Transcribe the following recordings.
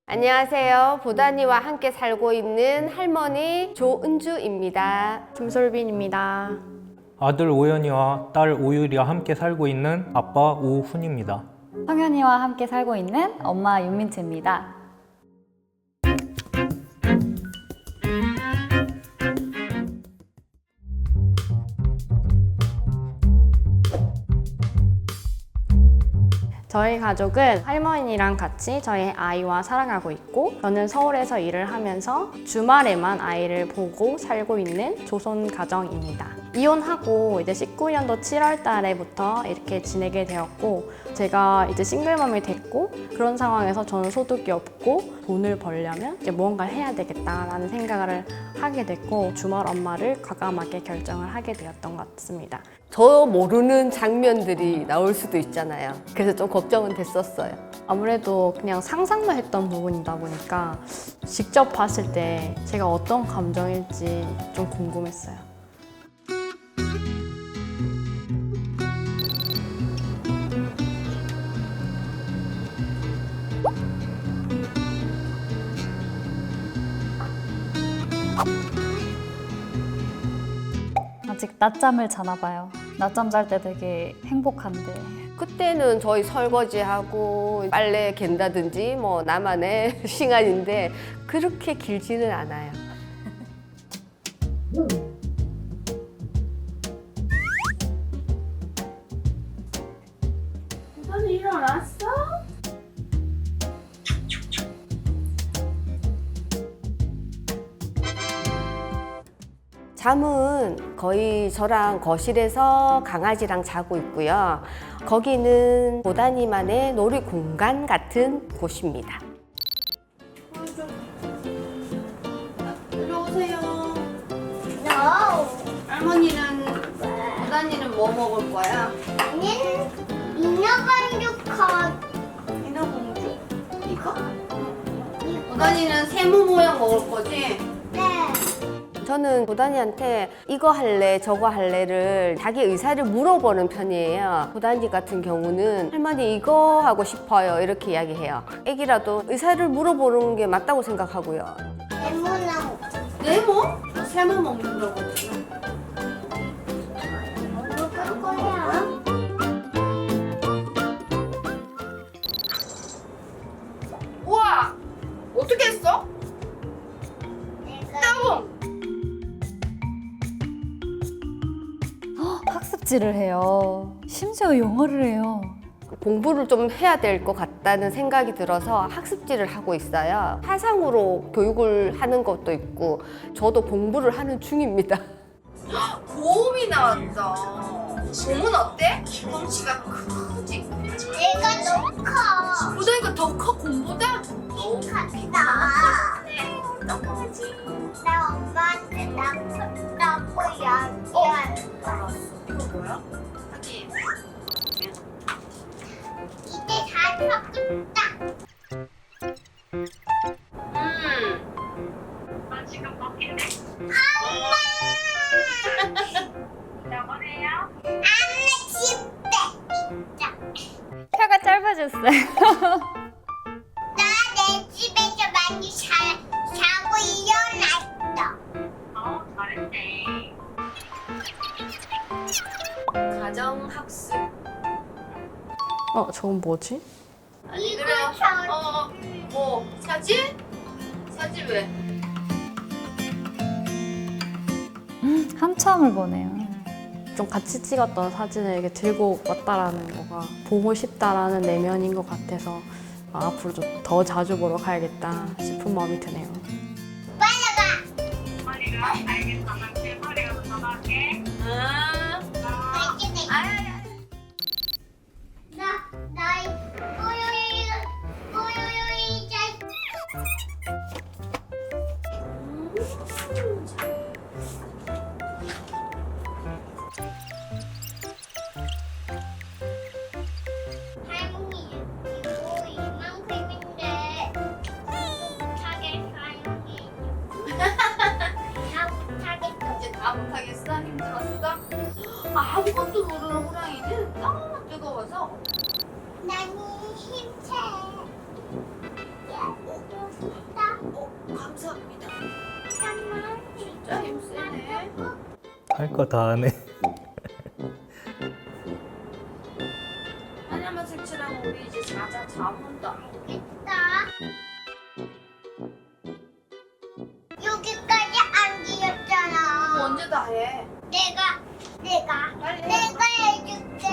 안녕하세요. 보단이와 함께 살고 있는 할머니 조은주입니다. 김솔빈입니다. 아들 오연이와 딸 오유리와 함께 살고 있는 아빠 오훈입니다. 성현이와 함께 살고 있는 엄마 윤민채입니다. 저희 가족은 할머니랑 같이 저희 아이와 살아가고 있고, 저는 서울에서 일을 하면서 주말에만 아이를 보고 살고 있는 조선 가정입니다. 이혼하고 이제 19년도 7월 달에부터 이렇게 지내게 되었고, 제가 이제 싱글맘이 됐고, 그런 상황에서 저는 소득이 없고 돈을 벌려면 이제 무언가를 해야 되겠다라는 생각을 하게 됐고, 주말 엄마를 과감하게 결정을 하게 되었던 것 같습니다. 저 모르는 장면들이 나올 수도 있잖아요. 그래서 좀 걱정은 됐었어요. 아무래도 그냥 상상만 했던 부분이다 보니까 직접 봤을 때 제가 어떤 감정일지 좀 궁금했어요. 아직 낮잠을 자나 봐요. 낮잠 잘 때 되게 행복한데. 그때는 저희 설거지하고 빨래 갠다든지 뭐 나만의 시간인데 그렇게 길지는 않아요. 너는 일어났어? 잠은 거의 저랑 거실에서 강아지랑 자고 있고요. 거기는 보단이만의 놀이 공간 같은 곳입니다. 들어오세요. No. 할머니는 보단이는 뭐 먹을 거야? 얘는 인어반죽 인어공주? 이거? 이거. 보단이는 세모 모양 먹을 거지? 네. 저는 보단이한테 이거 할래 저거 할래를 자기 의사를 물어보는 편이에요. 보단이 같은 경우는 할머니 이거 하고 싶어요 이렇게 이야기해요. 애기라도 의사를 물어보는 게 맞다고 생각하고요. 레몬하고 네모? 세모 먹는다고 했잖아. 먹을 거야. 우와! 어떻게 했어? 내가 따봉! 학습지를 해요. 심지어 영어를 해요. 공부를 좀 해야 될 것 같다는 생각이 들어서 학습지를 하고 있어요. 화상으로 교육을 하는 것도 있고 저도 공부를 하는 중입니다. 곰이 나왔다. 곰은 어때? 덩치가 크지? 내가 너무 커. 보다니까 더 커, 곰보다? 너무 크다. 너무하지. 나 엄마한테 나쁘다고 이야기할 알았어. 이거 뭐야? 하긴. 이제 다 섞였다. 나 지금 먹겠네. 여보세요? 안내 집대. 진짜. 혀가 짧아졌어요. 나 내 집에서 많이 자고 일어났어. 잘했네. 가정학습. 저건 뭐지? 이거 뭐 사진? 사진 왜? 한참을 보네요. 좀 같이 찍었던 사진을 이렇게 들고 왔다라는 거가 보고 싶다라는 내면인 것 같아서 앞으로 좀 더 자주 보러 가야겠다 싶은 마음이 드네요. 머리가 알겠어. 나 제 머리가 전화할게. 나이 꼬요요요 잘. 할머니 이거 이만큼인데 못하게 사용해. 할 거 다 하네. 하나만 색칠하면 우리 이제 자자 잠온다. 나 여기까지 안 길었잖아. 언제 다 해? 내가 해줄게.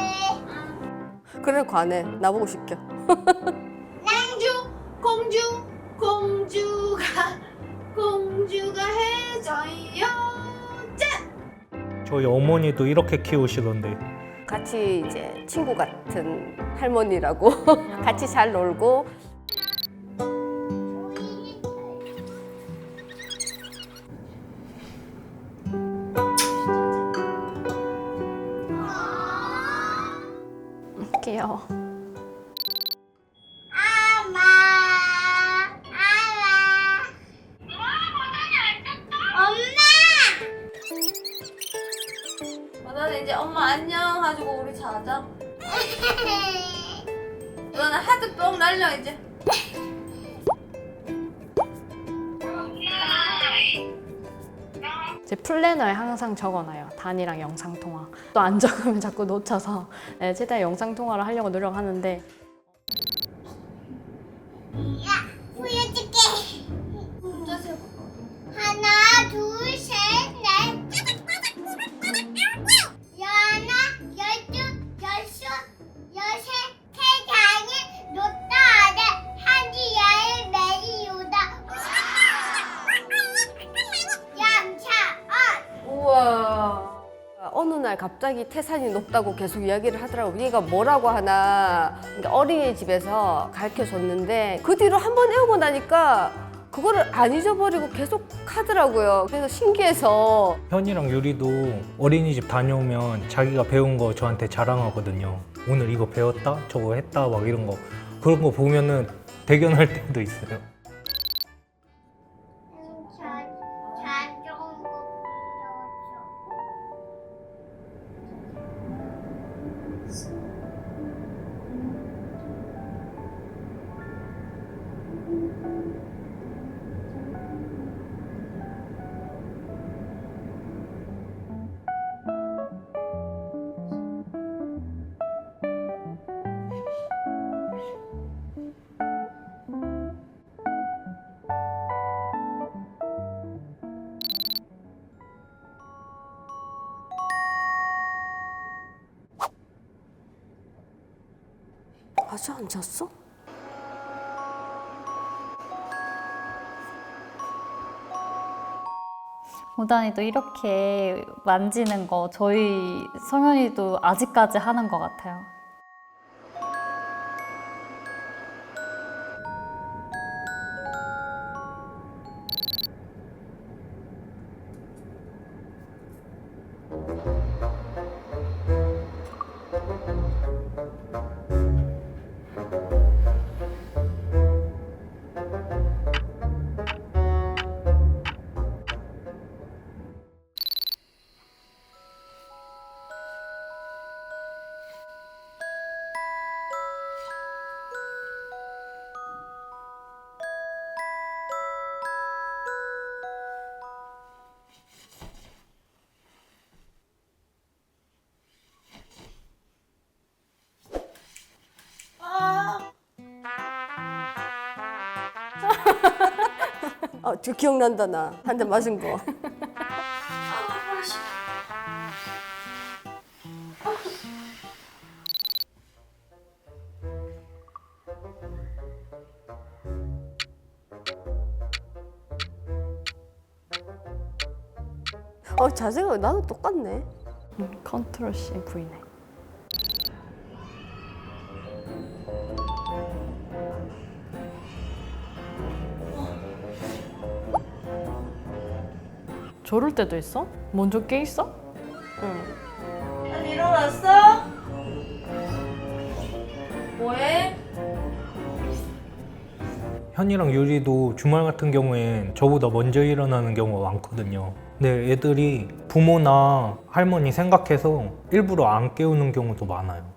그래 관해. 나보고 시켜. 공주가 해줘요. 저희 어머니도 이렇게 키우시던데. 같이 이제 친구 같은 할머니라고 같이 잘 놀고. 귀여워. 아마. 엄마. 너는 이제 엄마 안녕 하고 우리 자자. 너는 하드 뻥 날려 이제. 제 플래너에 항상 적어놔요. 단이랑 영상 통화. 또 안 적으면 자꾸 놓쳐서 최대한 영상 통화를 하려고 노력하는데 보여줄게. 하나, 둘, 셋, 넷. 열하나, 열둘, 열셋, 열셋, 세상에 놓다 아래 한지 야일 매일 요다. 양차언. 우와. 어느 날 갑자기 태산이 높다고 계속 이야기를 하더라고요. 얘가 뭐라고 하나. 그러니까 어린이집에서 가르쳐줬는데 그 뒤로 한 번 외우고 나니까 그거를 안 잊어버리고 계속 하더라고요. 그래서 신기해서. 현이랑 유리도 어린이집 다녀오면 자기가 배운 거 저한테 자랑하거든요. 오늘 이거 배웠다? 저거 했다? 막 이런 거. 그런 거 보면은 대견할 때도 있어요. 자전거 아직 안 잤어? 보단이도 이렇게 만지는 거 저희 성현이도 아직까지 하는 것 같아요. 저 기억난다 나. 한 대 맞은 거. 자세가 나도 똑같네. 컨트롤 C V네. 저럴 때도 있어? 먼저 깨 있어? 난 일어났어? 뭐해? 현이랑 유리도 주말 같은 경우엔 저보다 먼저 일어나는 경우가 많거든요. 근데 애들이 부모나 할머니 생각해서 일부러 안 깨우는 경우도 많아요.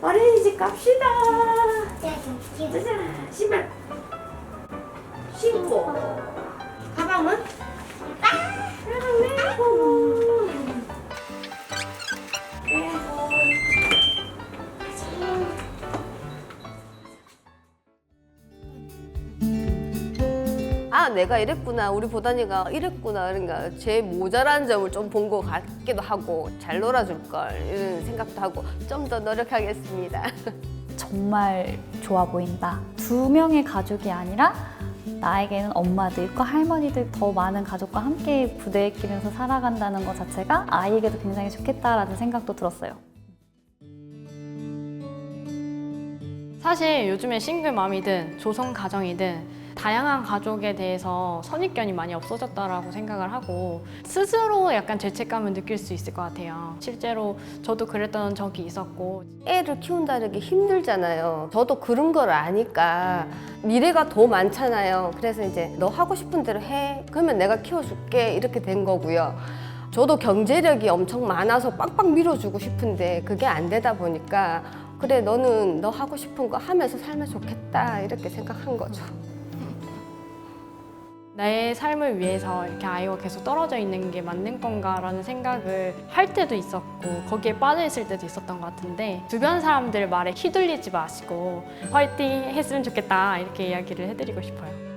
어린이집 갑시다. 가자. 신발 신고. 가방은? 가방 메고. 아, 내가 이랬구나, 우리 보단이가 이랬구나, 그러니까 제 모자란 점을 좀 본 것 같기도 하고, 잘 놀아줄 걸 이런 생각도 하고, 좀 더 노력하겠습니다. 정말 좋아 보인다. 2명의 가족이 아니라 나에게는 엄마들과 할머니들 더 많은 가족과 함께 부대에 끼면서 살아간다는 것 자체가 아이에게도 굉장히 좋겠다라는 생각도 들었어요. 사실 요즘에 싱글맘이든 조성 가정이든 다양한 가족에 대해서 선입견이 많이 없어졌다라고 생각을 하고 스스로 약간 죄책감을 느낄 수 있을 것 같아요. 실제로 저도 그랬던 적이 있었고 애를 키운다는 게 힘들잖아요. 저도 그런 걸 아니까 미래가 더 많잖아요. 그래서 이제 너 하고 싶은 대로 해. 그러면 내가 키워줄게. 이렇게 된 거고요. 저도 경제력이 엄청 많아서 빡빡 밀어주고 싶은데 그게 안 되다 보니까 그래, 너는 너 하고 싶은 거 하면서 살면 좋겠다. 이렇게 생각한 거죠. 내 삶을 위해서 이렇게 아이와 계속 떨어져 있는 게 맞는 건가라는 생각을 할 때도 있었고 거기에 빠져 있을 때도 있었던 것 같은데 주변 사람들 말에 휘둘리지 마시고 화이팅 했으면 좋겠다 이렇게 이야기를 해드리고 싶어요.